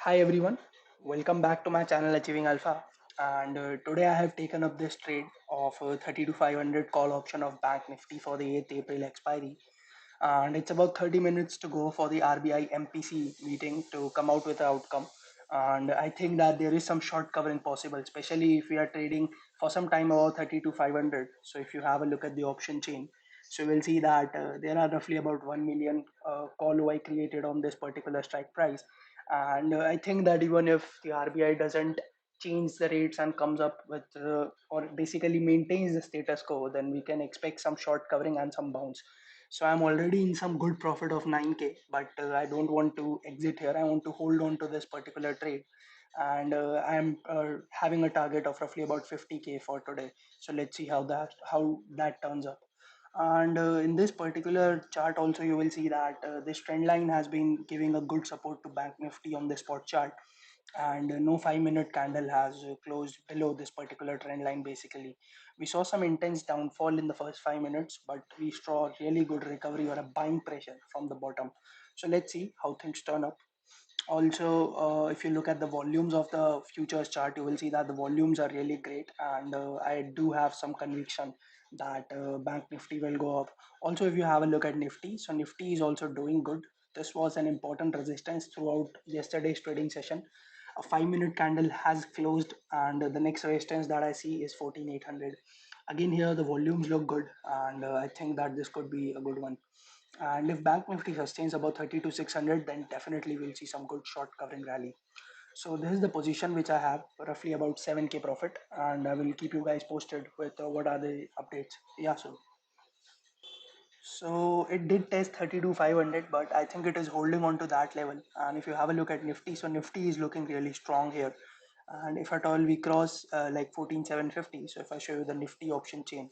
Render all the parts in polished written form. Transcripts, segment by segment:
Hi everyone, welcome back to my channel Achieving Alpha. And today I have taken up this trade of 30 to 500 call option of Bank Nifty for the 8th April expiry. And it's about 30 minutes to go for the RBI MPC meeting to come out with the outcome. And I think that there is some short covering possible, especially if we are trading for some time about 30 to 500. So if you have a look at the option chain, so we'll see that there are roughly about 1 million call OI created on this particular strike price. And I think that even if the RBI doesn't change the rates and comes up with or basically maintains the status quo, then we can expect some short covering and some bounce. So I'm already in some good profit of 9k, but I don't want to exit here. I want to hold on to this particular trade, and I'm having a target of roughly about 50k for today. So let's see how that turns up. And in this particular chart also you will see that this trend line has been giving a good support to Bank Nifty on the spot chart, and no 5 minute candle has closed below this particular trend line. Basically, we saw some intense downfall in the first 5 minutes, but we saw really good recovery or a buying pressure from the bottom. So let's see how things turn up. Also, if you look at the volumes of the futures chart, you will see that the volumes are really great, and I do have some conviction that Bank Nifty will go up. Also, if you have a look at Nifty, so Nifty is also doing good. This was an important resistance throughout yesterday's trading session. A 5 minute candle has closed, and the next resistance that I see is 14,800. Again, here the volumes look good, and I think that this could be a good one. And if Bank Nifty sustains about 30 to 600, then definitely we'll see some good short covering rally. So this is the position which I have, roughly about 7k profit, and I will keep you guys posted with what are the updates. Yeah, so it did test 30 to 500, but I think it is holding on to that level. And if you have a look at Nifty, so Nifty is looking really strong here. And if at all we cross like 14,750, so if I show you the Nifty option chain,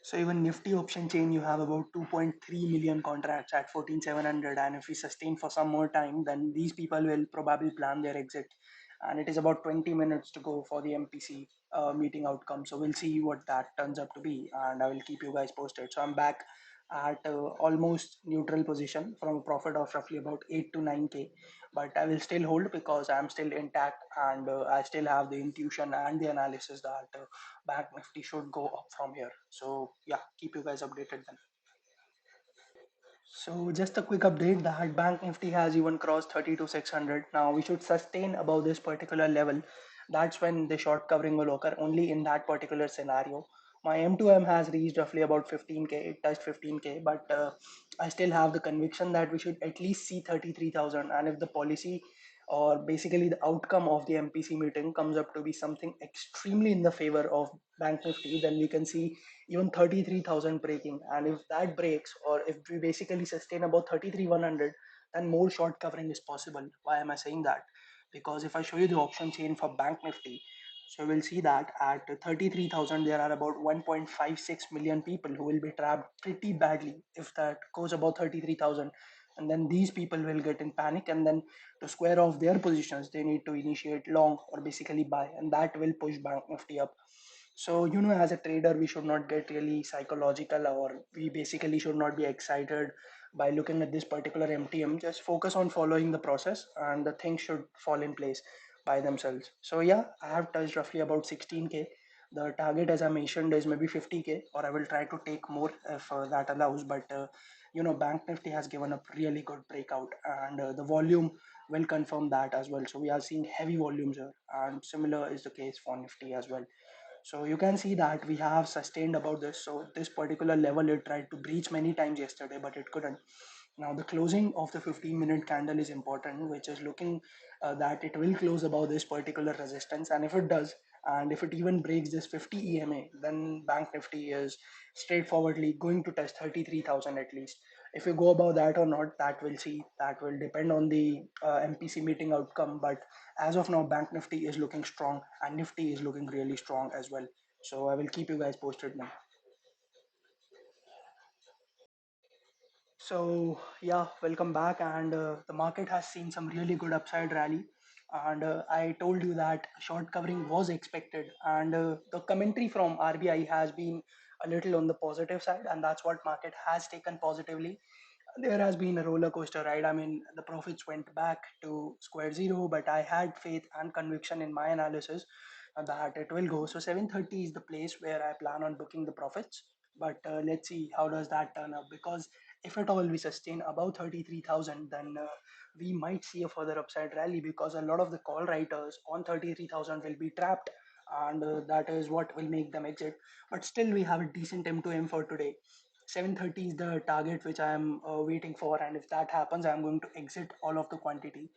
so even Nifty option chain, you have about 2.3 million contracts at 14,700, and if we sustain for some more time, then these people will probably plan their exit. And it is about 20 minutes to go for the MPC meeting outcome. So we'll see what that turns up to be, and I will keep you guys posted. So I'm back at almost neutral position from a profit of roughly about 8 to 9k, but I will still hold because I'm still intact, and I still have the intuition and the analysis that Bank Nifty should go up from here. So yeah, keep you guys updated then. So just a quick update that Bank Nifty has even crossed 30 to 600. Now we should sustain above this particular level. That's when the short covering will occur only in that particular scenario. My M2M has reached roughly about 15k. It touched 15k, but I still have the conviction that we should at least see 33,000. And if the policy or basically the outcome of the MPC meeting comes up to be something extremely in the favor of Bank Nifty, then we can see even 33,000 breaking. And if that breaks, or if we basically sustain about 33,100, then more short covering is possible. Why am I saying that? Because if I show you the option chain for Bank Nifty, so we'll see that at 33,000 there are about 1.56 million people who will be trapped pretty badly if that goes about 33,000. And then these people will get in panic, and then to square off their positions they need to initiate long or basically buy, and that will push Bank Nifty up. So, as a trader, we should not get really psychological, or we basically should not be excited by looking at this particular MTM. Just focus on following the process, and the things should fall in place by themselves. So, yeah, I have touched roughly about 16k. The target, as I mentioned, is maybe 50k, or I will try to take more if that allows. But, Bank Nifty has given a really good breakout, and the volume will confirm that as well. So, we are seeing heavy volumes here, and similar is the case for Nifty as well. So you can see that we have sustained about this. So this particular level it tried to breach many times yesterday, but it couldn't. Now the closing of the 15-minute candle is important, which is looking that it will close above this particular resistance. And if it does, and if it even breaks this 50 EMA, then Bank Nifty is straightforwardly going to test 33,000 at least. If you go above that or not, that will depend on the MPC meeting outcome. But as of now, Bank Nifty is looking strong, and Nifty is looking really strong as well. So I will keep you guys posted now. So yeah, welcome back. And the market has seen some really good upside rally. And I told you that short covering was expected. And the commentary from RBI has been a little on the positive side, and that's what market has taken positively. There has been a roller coaster ride. I mean, the profits went back to square zero, but I had faith and conviction in my analysis that it will go. So 7:30 is the place where I plan on booking the profits. But let's see how does that turn up, because if at all we sustain above 33,000, then we might see a further upside rally, because a lot of the call writers on 33,000 will be trapped, and that is what will make them exit. But still, we have a decent M2M for today. 7:30 is the target which I am waiting for, and if that happens, I'm going to exit all of the quantity.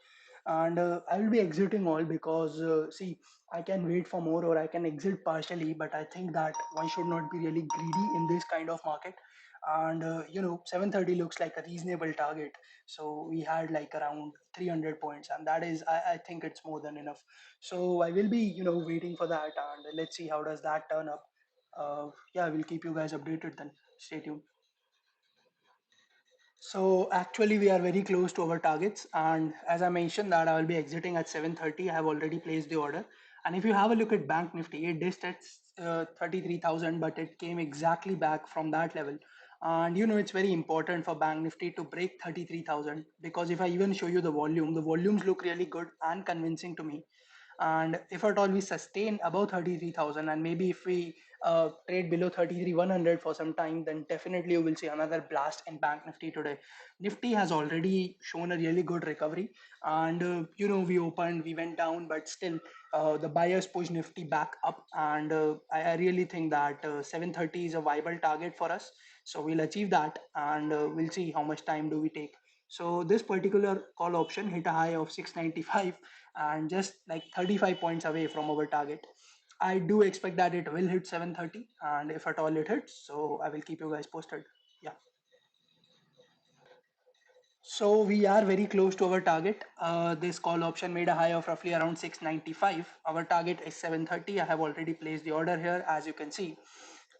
And I will be exiting all, because see, I can wait for more or I can exit partially, but I think that one should not be really greedy in this kind of market. And 7:30 looks like a reasonable target. So we had like around 300 points, and that is, I think it's more than enough. So I will be waiting for that, and let's see how does that turn up. Yeah, we'll keep you guys updated then. Stay tuned. So actually, we are very close to our targets, and as I mentioned that I will be exiting at 7:30. I have already placed the order, and if you have a look at Bank Nifty, it did at 33,000, but it came exactly back from that level. And it's very important for Bank Nifty to break 33,000, because if I even show you the volumes look really good and convincing to me. And if at all we sustain above 33,000, and maybe if we trade below 33,100 for some time, then definitely you will see another blast in Bank Nifty today. Nifty has already shown a really good recovery, and we opened, we went down, but still the buyers pushed Nifty back up, and I really think that 7:30 is a viable target for us. So we'll achieve that, and we'll see how much time do we take. So this particular call option hit a high of 695, and just like 35 points away from our target. I do expect that it will hit 7:30, and if at all it hits, so I will keep you guys posted. Yeah. So we are very close to our target. This call option made a high of roughly around 695. Our target is 7:30. I have already placed the order here, as you can see,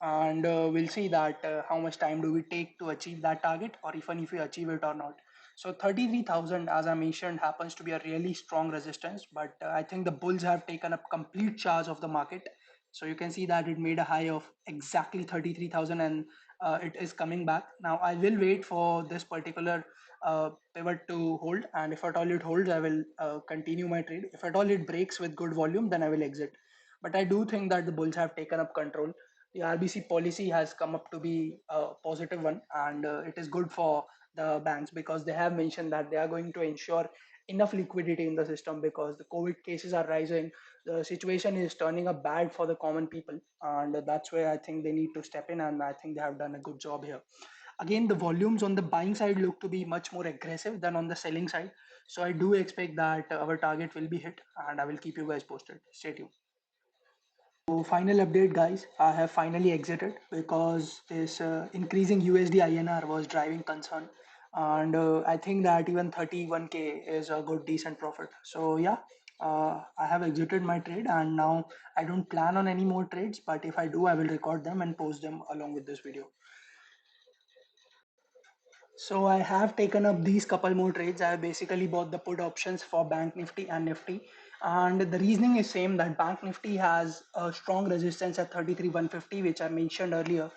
and we'll see that how much time do we take to achieve that target, or even if we achieve it or not. So 33,000, as I mentioned, happens to be a really strong resistance, but I think the bulls have taken up complete charge of the market. So you can see that it made a high of exactly 33,000, and it is coming back. Now I will wait for this particular pivot to hold, and if at all it holds, I will continue my trade. If at all it breaks with good volume, then I will exit. But I do think that the bulls have taken up control. The RBC policy has come up to be a positive one, and it is good for the banks, because they have mentioned that they are going to ensure enough liquidity in the system, because the COVID cases are rising. The situation is turning up bad for the common people, and that's where I think they need to step in, and I think they have done a good job here. Again, the volumes on the buying side look to be much more aggressive than on the selling side. So I do expect that our target will be hit, and I will keep you guys posted. Stay tuned. So final update, guys. I have finally exited, because this increasing USD INR was driving concern, and I think that even 31K is a good decent profit. So yeah, I have exited my trade, and now I don't plan on any more trades. But if I do, I will record them and post them along with this video. So I have taken up these couple more trades. I have basically bought the put options for Bank Nifty and Nifty. And the reasoning is same, that Bank Nifty has a strong resistance at 33,150, which I mentioned earlier.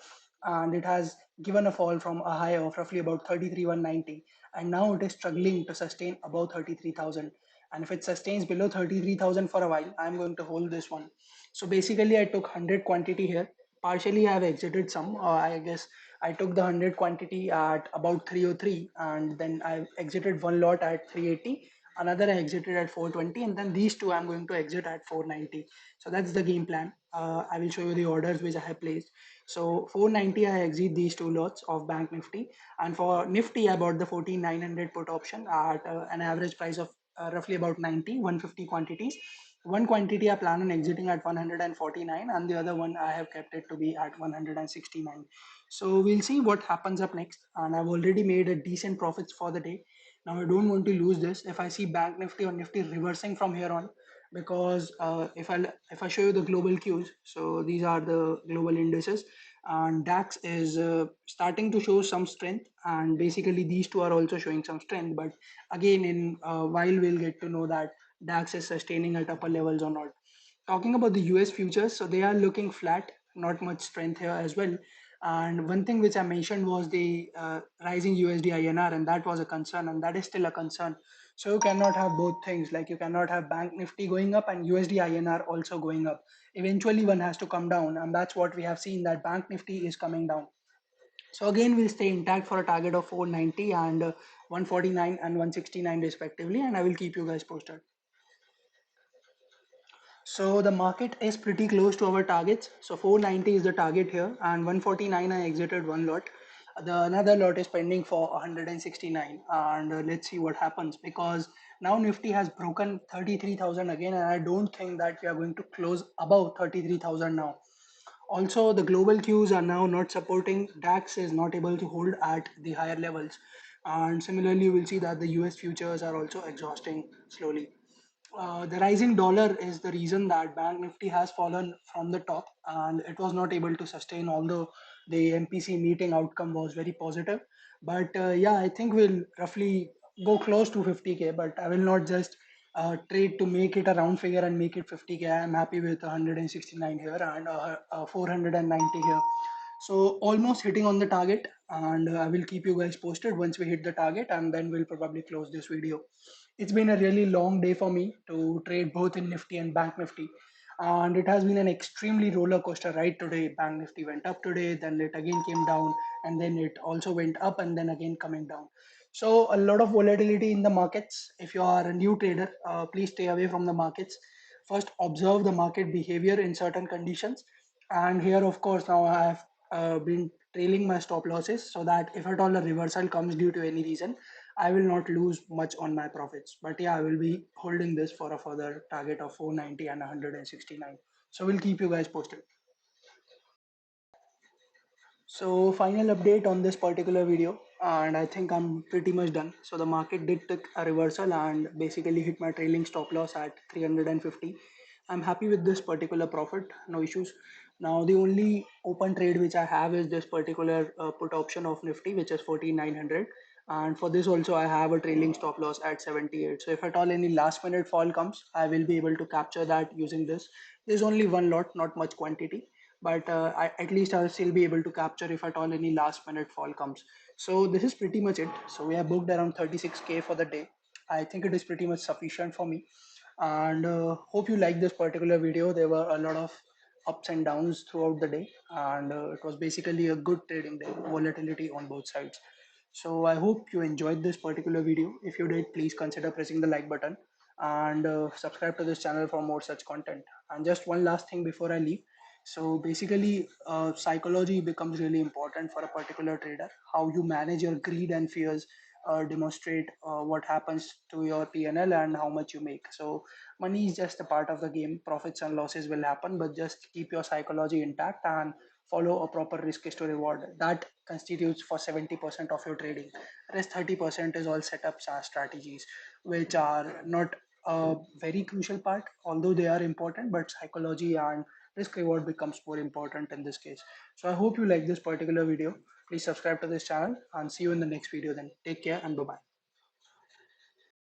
And it has given a fall from a high of roughly about 33,190. And now it is struggling to sustain above 33,000. And if it sustains below 33,000 for a while, I'm going to hold this one. So basically I took 100 quantity here. Partially I have exited some. I guess I took the 100 quantity at about 303, and then I exited one lot at 380, another I exited at 420, and then these two I'm going to exit at 490. So that's the game plan. I will show you the orders which I have placed. So 490 I exit these two lots of Bank Nifty, and for Nifty I bought the 14,900 put option at an average price of roughly about 90, 150 quantities. One quantity I plan on exiting at 149, and the other one I have kept it to be at 169. So we'll see what happens up next. And I've already made a decent profits for the day. Now I don't want to lose this. If I see Bank Nifty or Nifty reversing from here on, because if I show you the global cues, so these are the global indices, and DAX is starting to show some strength, and basically these two are also showing some strength. But again, in a while we'll get to know that DAX is sustaining at upper levels or not. Talking about the US futures, so they are looking flat. not much strength here as well. And one thing which I mentioned was the rising USD INR, and that was a concern, and that is still a concern. So you cannot have both things. Like you cannot have Bank Nifty going up and USD INR also going up. Eventually, one has to come down, and that's what we have seen, that Bank Nifty is coming down. So again, we'll stay intact for a target of 490 and 149 and 169 respectively, and I will keep you guys posted. So the market is pretty close to our targets. So 490 is the target here, and 149 I exited one lot. The another lot is pending for 169, and let's see what happens, because now Nifty has broken 33,000 again, and I don't think that we are going to close above 33,000 now. Also, the global cues are now not supporting. DAX is not able to hold at the higher levels, and similarly, we'll see that the US futures are also exhausting slowly. The rising dollar is the reason that Bank Nifty has fallen from the top, and it was not able to sustain, although the MPC meeting outcome was very positive. But yeah, I think we'll roughly go close to 50K, but I will not just trade to make it a round figure and make it 50K. I'm happy with 169 here and 490 here. So almost hitting on the target, and I will keep you guys posted once we hit the target, and then we'll probably close this video. It's been a really long day for me to trade both in Nifty and Bank Nifty, and it has been an extremely roller coaster ride today. Bank Nifty went up today, then it again came down, and then it also went up and then again coming down. So a lot of volatility in the markets. If you are a new trader, please stay away from the markets. First, observe the market behavior in certain conditions. And here, of course, now I have been trailing my stop losses, so that if at all a reversal comes due to any reason, I will not lose much on my profits. But yeah, I will be holding this for a further target of 490 and 169. So we'll keep you guys posted. So final update on this particular video, and I think I'm pretty much done. So the market did take a reversal and basically hit my trailing stop loss at 350. I'm happy with this particular profit, no issues. Now the only open trade which I have is this particular put option of Nifty, which is 14900, and for this also I have a trailing stop loss at 78. So if at all any last minute fall comes, I will be able to capture that using this. There's only one lot, not much quantity, but at least I'll still be able to capture if at all any last minute fall comes. So this is pretty much it. So we have booked around 36K for the day. I think it is pretty much sufficient for me, and hope you like this particular video. There were a lot of ups and downs throughout the day, and it was basically a good trading day, volatility on both sides. So I hope you enjoyed this particular video. If you did, please consider pressing the like button, and subscribe to this channel for more such content. And just one last thing before I leave. So basically, psychology becomes really important for a particular trader. How you manage your greed and fears demonstrate what happens to your PNL and how much you make. So money is just a part of the game. Profits and losses will happen, but just keep your psychology intact and follow a proper risk is to reward. That constitutes for 70% of your trading. Rest 30% is all setups and strategies, which are not a very crucial part, although they are important, but psychology and risk reward becomes more important in this case. So I hope you like this particular video. Please subscribe to this channel and see you in the next video then. Take care and bye bye.